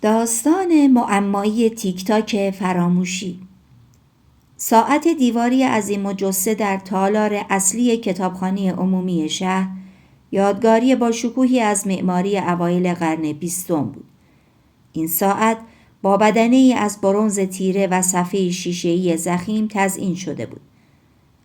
داستان معمایی تیک تاک فراموشی. ساعت دیواری عظیم و جثه در تالار اصلی کتابخانه عمومی شهر یادگاری با شکوهی از معماری اوایل قرن 20 بود. این ساعت با بدنه ای از برنز تیره و صفحه شیشه‌ای ضخیم تزیین شده بود.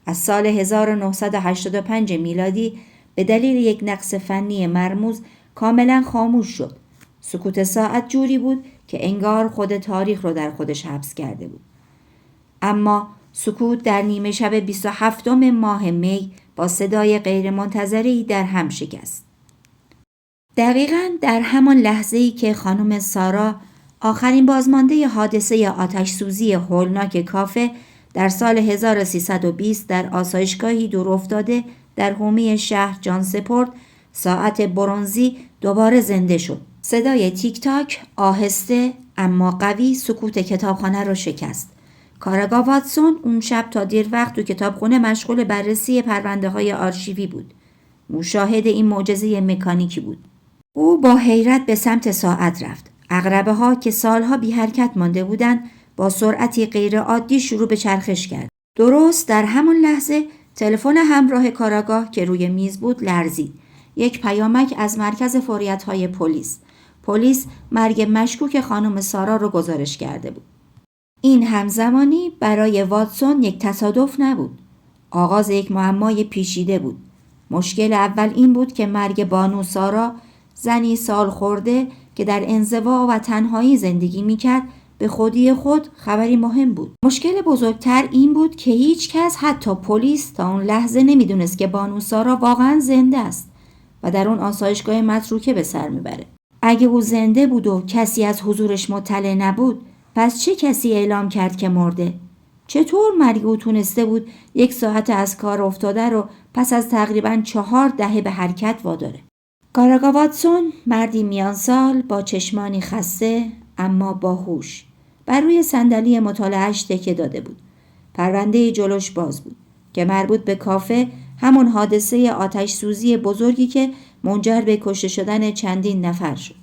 از سال 1985 میلادی به دلیل یک نقص فنی مرموز کاملا خاموش شد. سکوت ساعت جوری بود که انگار خود تاریخ رو در خودش حبس کرده بود. اما سکوت در نیمه شب 27 ماه می با صدای غیرمنتظره‌ای در هم شکست. دقیقاً در همان لحظه‌ای که خانم سارا، آخرین بازمانده حادثه آتش سوزی هولناک کافه در سال 1320 در آسایشگاهی دور افتاده در حومه شهر جان سپرد، ساعت برنزی دوباره زنده شد. صدای تیک تاک آهسته اما قوی سکوت کتابخانه را شکست. کارگاه واتسون اون شب تا دیر وقت تو کتابخانه مشغول بررسی پرونده‌های آرشیوی بود. مشاهده این معجزه مکانیکی بود. او با حیرت به سمت ساعت رفت. عقربه‌ها که سالها بی حرکت مانده بودند با سرعتی غیرعادی شروع به چرخش کرد. درست در همان لحظه تلفن همراه کارآگاه که روی میز بود لرزید. یک پیامک از مرکز فوریت‌های پلیس مرگ مشکوک خانم سارا رو گزارش کرده بود. این همزمانی برای واتسون یک تصادف نبود. آغاز یک معمای پیچیده بود. مشکل اول این بود که مرگ بانو سارا، زنی سال خورده که در انزوا و تنهایی زندگی میکرد، به خودی خود خبری مهم بود. مشکل بزرگتر این بود که هیچ کس، حتی پلیس، تا اون لحظه نمیدونست که بانو سارا واقعا زنده است و در اون آسایشگاه متروکه به سر میبره. اگه او زنده بود و کسی از حضورش مطلع نبود، پس چه کسی اعلام کرد که مرده؟ چطور مرگ او تونسته بود 1 ساعت از کار افتاده رو پس از تقریباً 4 دهه به حرکت واداره؟ کارآگاه واتسون، مردی میان سال با چشمانی خسته اما باهوش، بر روی صندلی مطالعه‌اش تکیه داده بود. پرونده جلوش باز بود که مربوط به کافه، همون حادثه آتش سوزی بزرگی که منجر به کشته شدن چندین نفر شد.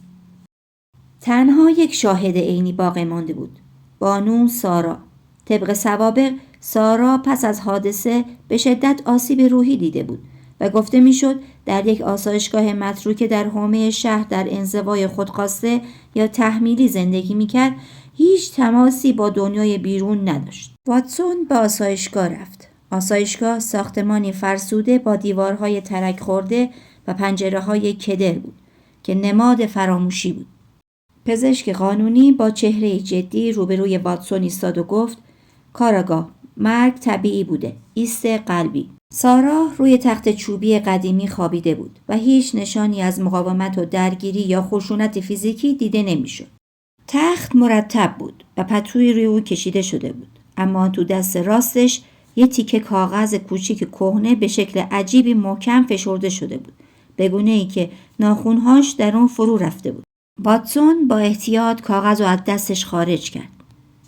تنها یک شاهد عینی باقی مانده بود: بانو سارا. طبق سوابق، سارا پس از حادثه به شدت آسیب روحی دیده بود و گفته میشد در یک آسایشگاه متروکه در حومه شهر در انزوای خودخواسته یا تحمیلی زندگی میکرد، هیچ تماسی با دنیای بیرون نداشت. واتسون به آسایشگاه رفت. آسایشگاه ساختمانی فرسوده با دیوارهای ترک خورده و پنجره‌های کدر بود که نماد فراموشی بود. پزشک قانونی با چهره جدی روبروی واتسون ایستاد و گفت: کارآگاه، مرگ طبیعی بوده، ایست قلبی. سارا روی تخت چوبی قدیمی خوابیده بود و هیچ نشانی از مقاومت و درگیری یا خشونت فیزیکی دیده نمیشد. تخت مرتب بود و پتویی روی او کشیده شده بود، اما تو دست راستش یه تیکه کاغذ کوچیک کهنه به شکل عجیبی محکم فشرده شده بود، به گونه‌ای که ناخن‌هاش در اون فرو رفته بود. واتسون با احتیاط کاغذ رو از دستش خارج کرد.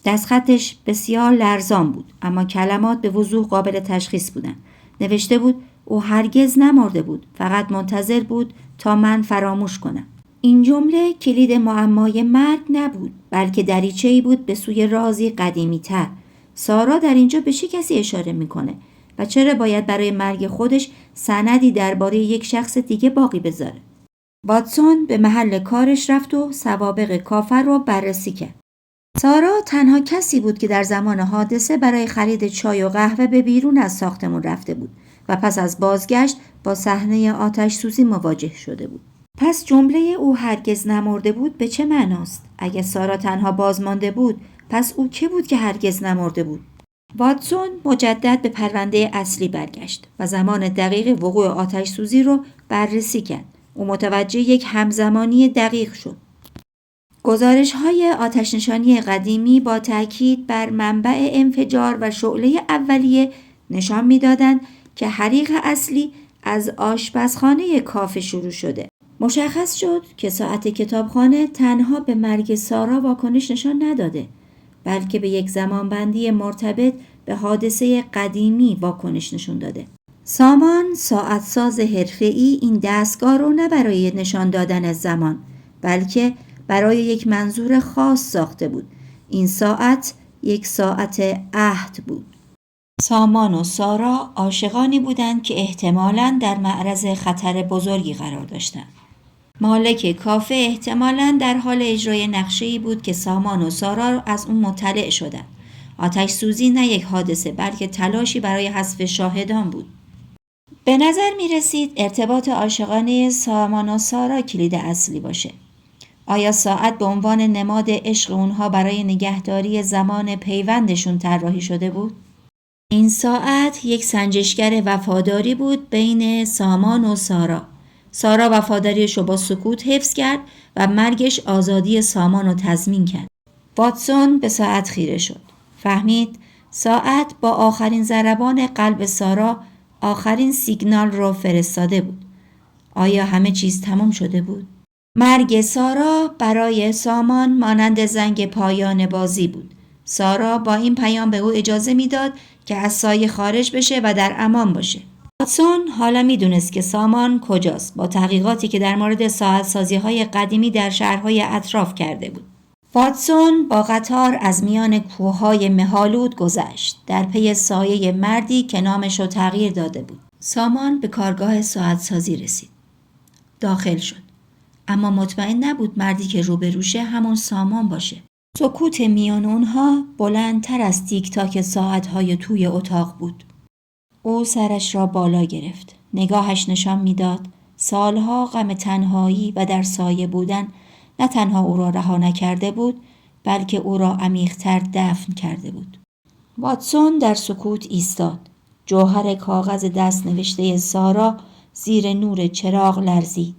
دستخطش بسیار لرزان بود، اما کلمات به وضوح قابل تشخیص بودند. نوشته بود: او هرگز نمرده بود، فقط منتظر بود تا من فراموش کنم. این جمله کلید معمای مرگ نبود، بلکه دریچه‌ای بود به سوی رازی قدیمی‌تر. سارا در اینجا به چه کسی اشاره میکنه و چرا باید برای مرگ خودش سندی درباره یک شخص دیگه باقی بذاره؟ واتسون به محل کارش رفت و سوابق کافه رو بررسی کرد. سارا تنها کسی بود که در زمان حادثه برای خرید چای و قهوه به بیرون از ساختمون رفته بود و پس از بازگشت با صحنه آتش سوزی مواجه شده بود. پس جمله او هرگز نمرده بود به چه معناست؟ اگه سارا تنها بازمانده بود، پس او که بود که هرگز نمرده بود؟ واتسون مجدد به پرونده اصلی برگشت و زمان دقیق وقوع آتش سوزی رو بررسی کرد. او متوجه یک همزمانی دقیق شد. گزارش‌های آتش‌نشانی قدیمی با تاکید بر منبع انفجار و شعله اولیه نشان می‌دادند که حریق اصلی از آشپزخانه کافه شروع شده. مشخص شد که ساعت کتابخانه تنها به مرگ سارا واکنش نشان نداده، بلکه به یک زمانبندی مرتبط به حادثه قدیمی واکنش نشون داده. سامان ساعتساز حرفه‌ای این دستگاه رو نه برای نشان دادن زمان، بلکه برای یک منظور خاص ساخته بود. این ساعت یک ساعت عهد بود. سامان و سارا عاشقانی بودند که احتمالاً در معرض خطر بزرگی قرار داشتند. مالک کافه احتمالاً در حال اجرای نقشه‌ای بود که سامان و سارا از اون مطلع شدند. آتش سوزی نه یک حادثه بلکه تلاشی برای حذف شاهدان بود. به نظر می رسید ارتباط عاشقانه سامان و سارا کلید اصلی باشه. آیا ساعت به عنوان نماد عشق اونها برای نگهداری زمان پیوندشون طراحی شده بود؟ این ساعت یک سنجشگر وفاداری بود بین سامان و سارا. سارا وفاداریش رو با سکوت حفظ کرد و مرگش آزادی سامان رو تضمین کرد. واتسون به ساعت خیره شد. فهمید ساعت با آخرین ضربان قلب سارا آخرین سیگنال رو فرستاده بود. آیا همه چیز تمام شده بود؟ مرگ سارا برای سامان مانند زنگ پایان بازی بود. سارا با این پیام به او اجازه میداد که از سایه خارج بشه و در امان باشه. واتسون حالا میدونست که سامان کجاست، با تحقیقاتی که در مورد ساعت سازی‌های قدیمی در شهرهای اطراف کرده بود. واتسون با قطار از میان کوههای مه‌آلود گذشت، در پی سایه مردی که نامش رو تغییر داده بود. سامان به کارگاه ساعت سازی رسید. داخل شد. اما مطمئن نبود مردی که روبروشه همون سامان باشه. سکوت میان اونها بلندتر از تیک تاک ساعتهای توی اتاق بود. او سرش را بالا گرفت. نگاهش نشان میداد سالها غم تنهایی و در سایه بودن نه تنها او را رها نکرده بود، بلکه او را عمیق‌تر دفن کرده بود. واتسون در سکوت ایستاد. جوهر کاغذ دست نوشته سارا زیر نور چراغ لرزید،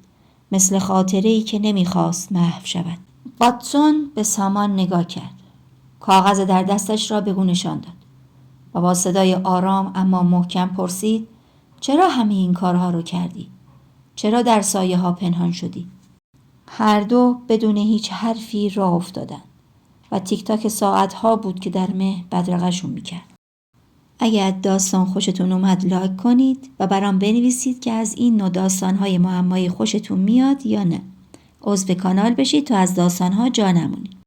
مثل خاطره‌ای که نمیخواست محو شود. واتسون به سامان نگاه کرد. کاغذ در دستش را به او نشان داد و با صدای آرام اما محکم پرسید: چرا همه این کارها رو کردی؟ چرا در سایه ها پنهان شدی؟ هر دو بدون هیچ حرفی راه افتادند و تیک تاک ساعت ها بود که در مه بدرقه‌شون میکرد. اگر داستان خوشتون اومد لایک کنید و برام بنویسید که از این نوع داستان‌های معمایی خوشتون میاد یا نه. عضو کانال بشید تا از داستان‌ها جا نمونید.